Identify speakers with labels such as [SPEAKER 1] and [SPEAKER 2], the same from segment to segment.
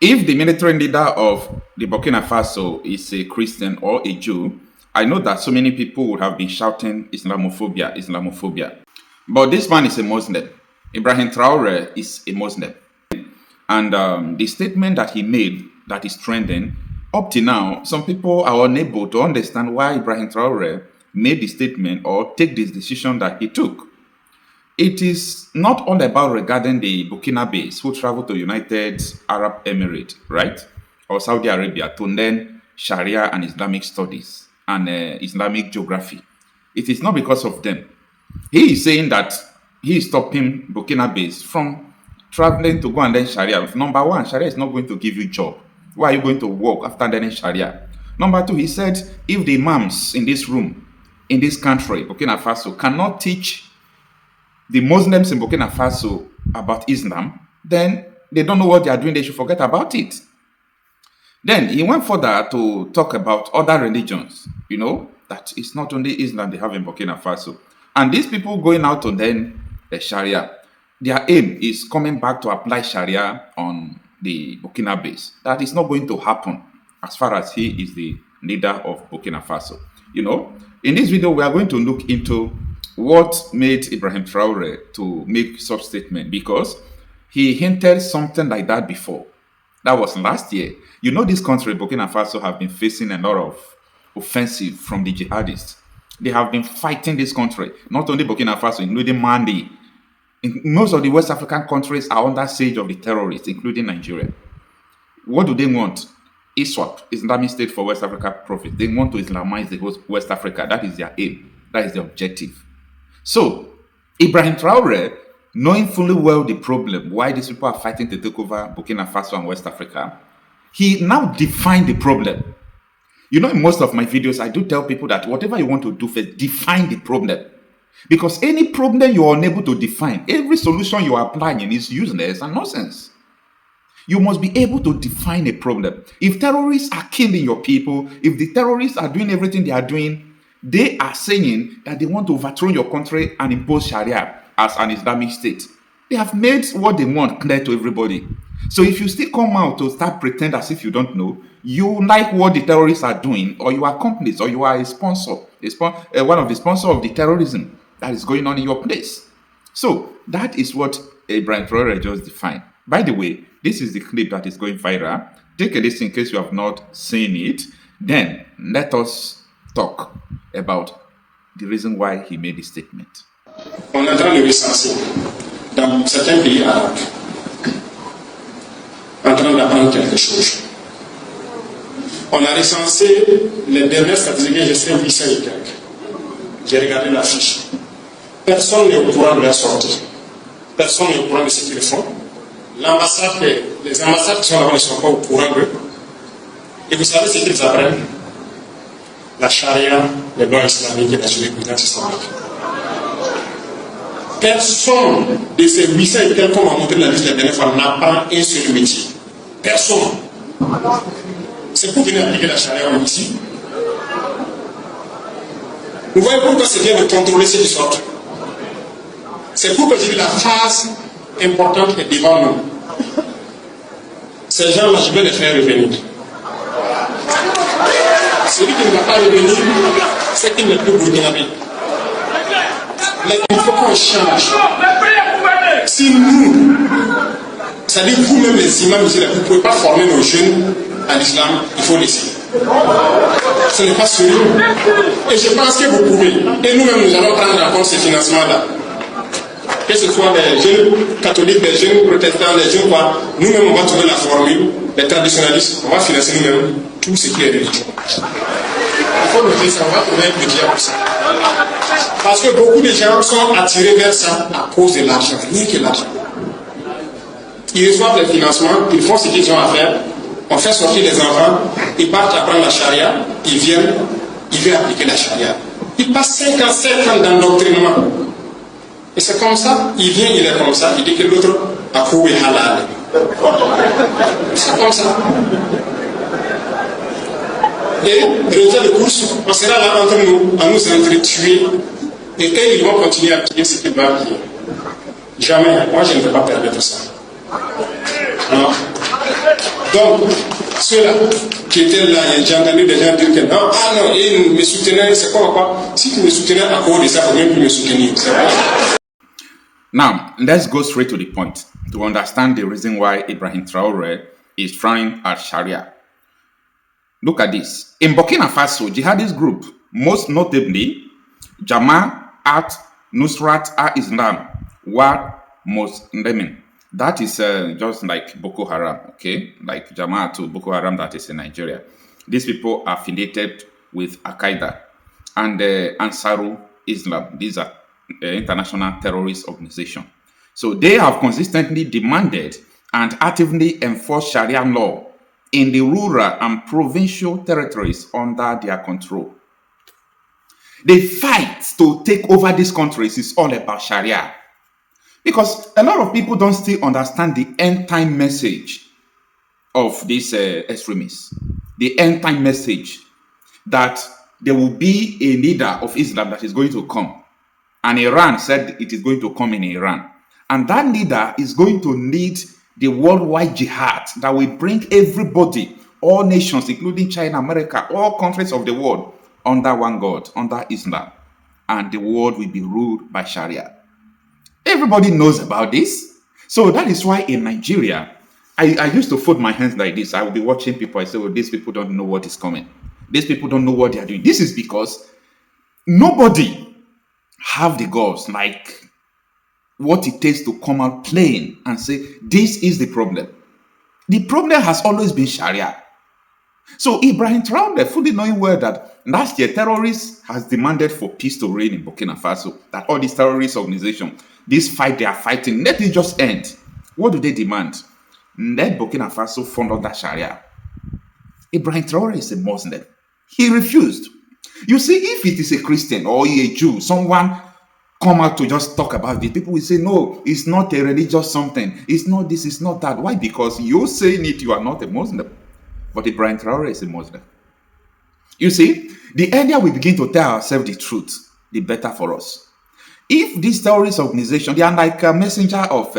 [SPEAKER 1] If the military leader of the Burkina Faso is a Christian or a Jew, I know that so many people would have been shouting Islamophobia, Islamophobia. But this man is a Muslim. Ibrahim Traore is a Muslim. And the statement that he made that is trending, up to now, some people are unable to understand why Ibrahim Traore made the statement or take this decision that he took. It is not all about regarding the Burkinabes who travel to United Arab Emirates, right? Or Saudi Arabia to learn Sharia and Islamic studies and Islamic geography. It is not because of them. He is saying that he is stopping Burkinabes from traveling to go and learn Sharia. Number one, Sharia is not going to give you job. Why are you going to work after learning Sharia? Number two, he said, if the imams in this room, in this country, Burkina Faso, cannot teach the Muslims in Burkina Faso about Islam, then they don't know what they are doing. They should forget about it. Then he went further to talk about other religions, that it's not only Islam they have in Burkina Faso. And these people going out to learn the Sharia, their aim is coming back to apply Sharia on the Burkinabes. That is not going to happen as far as he is the leader of Burkina Faso. In this video, we are going to look into what made Ibrahim Traore to make such statement, because he hinted something like that before. That was last year. This country, Burkina Faso, have been facing a lot of offensive from the jihadists. They have been fighting this country, not only Burkina Faso, including Mali. Most of the West African countries are under siege of the terrorists, including Nigeria. What do they want? ISWAP, Islamic State for West Africa Profit. They want to Islamize the whole West Africa. That is their aim. That is the objective. So, Ibrahim Traore, knowing fully well the problem, why these people are fighting to take over Burkina Faso and West Africa, he now defined the problem. In most of my videos, I do tell people that whatever you want to do first, define the problem. Because any problem you are unable to define, every solution you are applying is useless and nonsense. You must be able to define a problem. If terrorists are killing your people, if the terrorists are doing everything they are doing, they are saying that they want to overthrow your country and impose Sharia as an Islamic state. They have made what they want clear to everybody. So if you still come out to start pretend as if you don't know, you like what the terrorists are doing, or you are accomplice, or you are a sponsor, one of the sponsors of the terrorism that is going on in your place. So that is what Ibrahim Traore just defined. By the way, this is the clip that is going viral. Take a listen in case you have not seen it. Then let us talk about the reason why he made this statement.
[SPEAKER 2] On est en train de recenser dans certains pays arabes, en train d'apprendre quelque chose. On a recensé les dernières statistiques, je sais 800 et quelques. J'ai regardé la fiche. Personne n'est au courant de la sortie. Personne n'est au courant de ce qu'ils font. Les ambassades qui sont là-bas ne sont pas au courant d'eux. Et vous savez ce qu'ils apprennent? La Sharia, les lois islamiques et la jurisprudence islamique. Personne de ces 800 et quelques, comme on a montré la liste la dernière fois, n'apprend un seul métier. Personne. C'est pour venir appliquer la Sharia ici. Vous voyez pourquoi c'est bien de contrôler ceux qui sortent. C'est pourquoi je dis la phase importante est devant nous. Ces gens-là, je vais les faire revenir. Celui qui ne va pas revenir, c'est qu'il n'est plus burkinabé. Mais il faut qu'on change. Si nous, c'est-à-dire vous-même les imams ici, vous ne pouvez pas former nos jeunes à l'islam, il faut laisser. Ce n'est pas sérieux. Et je pense que vous pouvez. Et nous-mêmes, nous allons prendre en compte ces financements-là. Que ce soit les jeunes catholiques, les jeunes protestants, les jeunes quoi, nous-mêmes on va trouver la formule, les traditionnalistes, on va financer nous-mêmes tout ce qui est religion. Il faut le dire, ça, on va trouver un budget pour ça. Parce que beaucoup de gens sont attirés vers ça à cause de l'argent, rien que l'argent. Ils reçoivent les financements, ils font ce qu'ils ont à faire, on fait sortir les enfants, ils partent apprendre la Sharia, ils viennent appliquer la Sharia. Ils passent 5 ans d'endoctrinement. Et c'est comme ça, il vient, il est comme ça, il dit que l'autre a trouvé halal. C'est comme ça. Et résultat de course, on sera là entre nous, à nous entretuer, et eux, ils vont continuer à appliquer ce qu'ils vont appliquer. Jamais, moi je ne vais pas permettre ça. Non. Donc, ceux-là qui étaient là, j'ai entendu des gens dire que non, ah non, ils me soutenaient, c'est quoi? Si tu me soutenais à cause de ça, il faut même plus me soutenir. C'est vrai.
[SPEAKER 1] Now, let's go straight to the point to understand the reason why Ibrahim Traore is frowning at Sharia. Look at this. In Burkina Faso, jihadist group, most notably Jama'at Nusrat al-Islam wa Muslimin. That is just like Boko Haram, okay? Like Jama'at to Boko Haram that is in Nigeria. These people are affiliated with Al-Qaeda and Ansaru Islam. These are international terrorist organization. So they have consistently demanded and actively enforced Sharia law in the rural and provincial territories under their control. The fight to take over these countries is all about Sharia. Because a lot of people don't still understand the end time message of these extremists. The end time message that there will be a leader of Islam that is going to come. And Iran said it is going to come in Iran. And that leader is going to lead the worldwide jihad that will bring everybody, all nations, including China, America, all countries of the world, under one God, under Islam. And the world will be ruled by Sharia. Everybody knows about this. So that is why in Nigeria, I used to fold my hands like this. I would be watching people. I say, well, these people don't know what is coming. These people don't know what they are doing. This is because nobody have the goals like what it takes to come out plain and say, this is the problem. The problem has always been Sharia. So Ibrahim Traore, fully knowing well that last year terrorists has demanded for peace to reign in Burkina Faso, that all these terrorist organizations, this fight they are fighting, let it just end. What do they demand? Let Burkina Faso fall under Sharia. Ibrahim Traore is a Muslim. He refused. You see, if it is a Christian or a Jew, someone come out to just talk about it, people will say, no, it's not a religious something. It's not this, it's not that. Why? Because you're saying it, you are not a Muslim. But Ibrahim Traore is a Muslim. You see, the earlier we begin to tell ourselves the truth, the better for us. If these terrorist organizations, they are like a messenger of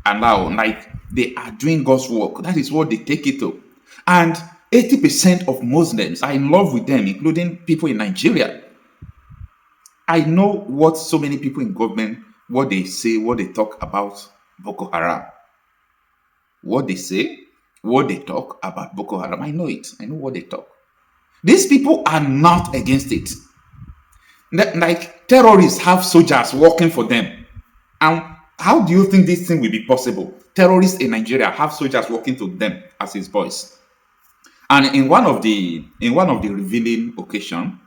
[SPEAKER 1] Allah, like they are doing God's work. That is what they take it to. And 80% of Muslims are in love with them, including people in Nigeria. I know what so many people in government, what they say, what they talk about Boko Haram. What they say, what they talk about Boko Haram. I know it. I know what they talk. These people are not against it. Like terrorists have soldiers working for them. And how do you think this thing will be possible? Terrorists in Nigeria have soldiers working to them as his boys. And in one of the revealing occasion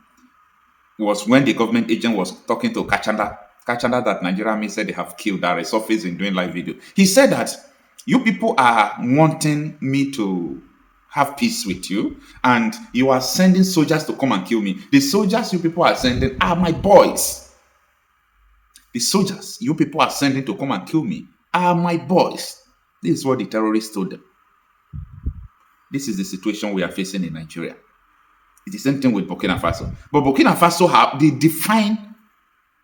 [SPEAKER 1] was when the government agent was talking to Kachanda that Nigeria Army said they have killed, that resurfaced in doing live video. He said that you people are wanting me to have peace with you, and you are sending soldiers to come and kill me. The soldiers you people are sending are my boys. The soldiers you people are sending to come and kill me are my boys. This is what the terrorists told them. This is the situation we are facing in Nigeria. It's the same thing with Burkina Faso. But Burkina Faso, they define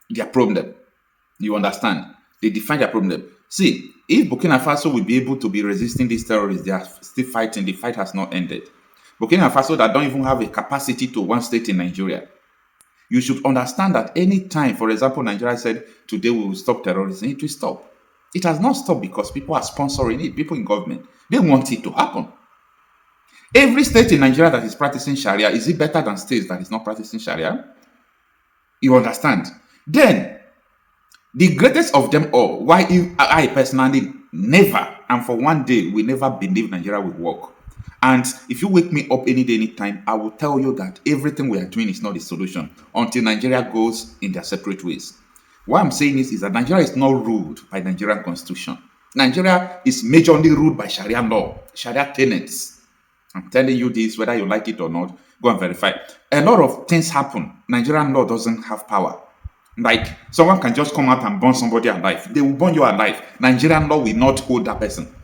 [SPEAKER 1] their problem. You understand? They define their problem. See, if Burkina Faso will be able to be resisting these terrorists, they are still fighting. The fight has not ended. Burkina Faso that don't even have a capacity to one state in Nigeria. You should understand that any time, for example, Nigeria said, today we will stop terrorism, it will stop. It has not stopped because people are sponsoring it. People in government, they want it to happen. Every state in Nigeria that is practicing Sharia, is it better than states that is not practicing Sharia? You understand? Then, the greatest of them all, why I personally never, and for one day, will never believe Nigeria will work. And if you wake me up any day, anytime, I will tell you that everything we are doing is not the solution until Nigeria goes in their separate ways. What I'm saying is that Nigeria is not ruled by Nigerian constitution. Nigeria is majorly ruled by Sharia law, Sharia tenets. I'm telling you this, whether you like it or not, go and verify. A lot of things happen. Nigerian law doesn't have power. Like, someone can just come out and burn somebody alive. They will burn you alive. Nigerian law will not hold that person.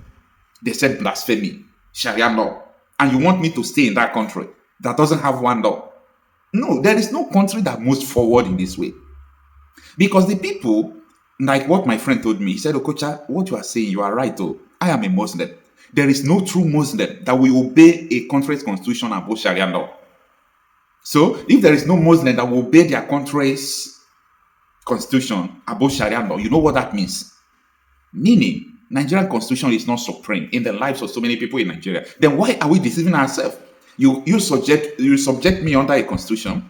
[SPEAKER 1] They said blasphemy, Sharia law. And you want me to stay in that country that doesn't have one law? No, there is no country that moves forward in this way. Because the people, like what my friend told me, he said, Okocha, what you are saying, you are right, though. I am a Muslim. There is no true Muslim that will obey a country's constitution and both Sharia law. So if there is no Muslim that will obey their country's constitution above Sharia law, you know what that means? Meaning, Nigerian constitution is not supreme in the lives of so many people in Nigeria. Then why are we deceiving ourselves? You subject me under a constitution,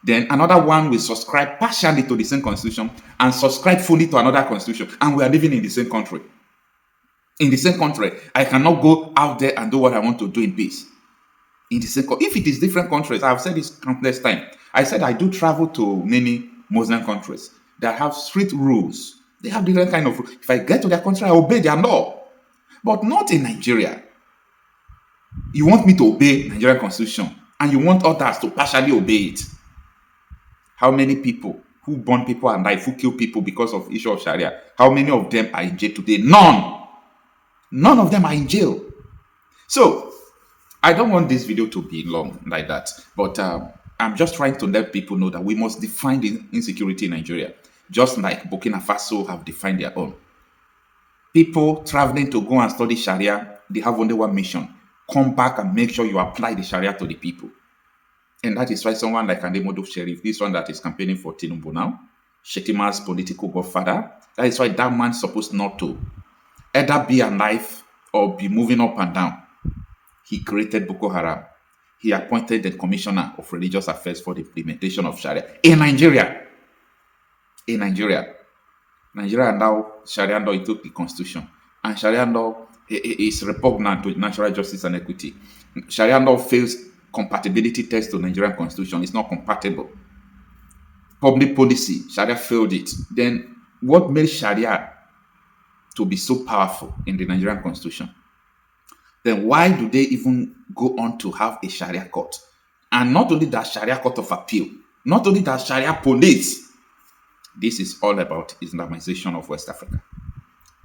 [SPEAKER 1] then another one will subscribe partially to the same constitution and subscribe fully to another constitution, and we are living in the same country. In the same country, I cannot go out there and do what I want to do in peace. In the same country, if it is different countries, I've said this countless times. I said I do travel to many Muslim countries that have strict rules. They have different kind of rules. If I get to their country, I obey their law, but not in Nigeria. You want me to obey Nigerian constitution, and you want others to partially obey it. How many people who burn people and life, who kill people because of issue of Sharia, how many of them are in jail today? None. None of them are in jail. So, I don't want this video to be long like that, but I'm just trying to let people know that we must define the insecurity in Nigeria, just like Burkina Faso have defined their own. People traveling to go and study Sharia, they have only one mission: come back and make sure you apply the Sharia to the people. And that is why someone like Ademodo Sheriff, this one that is campaigning for Tinubu now, Shetima's political godfather, that is why that man is supposed not to either be alive or be moving up and down. He created Boko Haram. He appointed the Commissioner of Religious Affairs for the implementation of Sharia in Nigeria. In Nigeria. Nigeria now, Sharia law, it took the constitution. And Sharia law is repugnant to natural justice and equity. Sharia law fails compatibility test to Nigerian constitution. It's not compatible. Public policy, Sharia failed it. Then what made Sharia to be so powerful in the Nigerian constitution? Then why do they even go on to have a Sharia court? And not only that, Sharia court of appeal, not only that, Sharia police. This is all about Islamization of West Africa.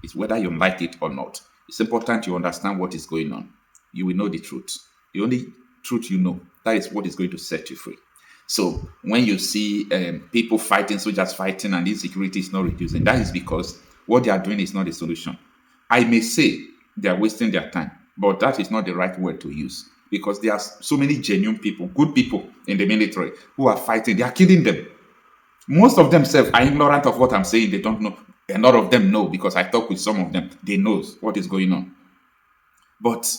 [SPEAKER 1] It's whether you like it or not. It's important you understand what is going on. You will know the truth. The only truth you know, that is what is going to set you free. So when you see people fighting, soldiers fighting, and insecurity is not reducing, that is because what they are doing is not the solution. I may say they are wasting their time, but that is not the right word to use, because there are so many genuine people, good people in the military who are fighting. They are killing them. Most of themselves are ignorant of what I'm saying. They don't know. A lot of them know, because I talk with some of them. They know what is going on. But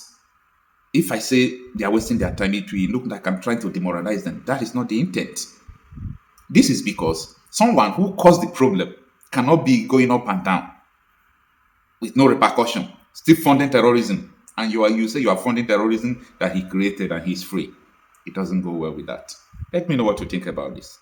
[SPEAKER 1] if I say they are wasting their time, it will look like I'm trying to demoralize them. That is not the intent. This is because someone who caused the problem cannot be going up and down with no repercussion, still funding terrorism. And you say you are funding terrorism that he created and he's free. It doesn't go well with that. Let me know what you think about this.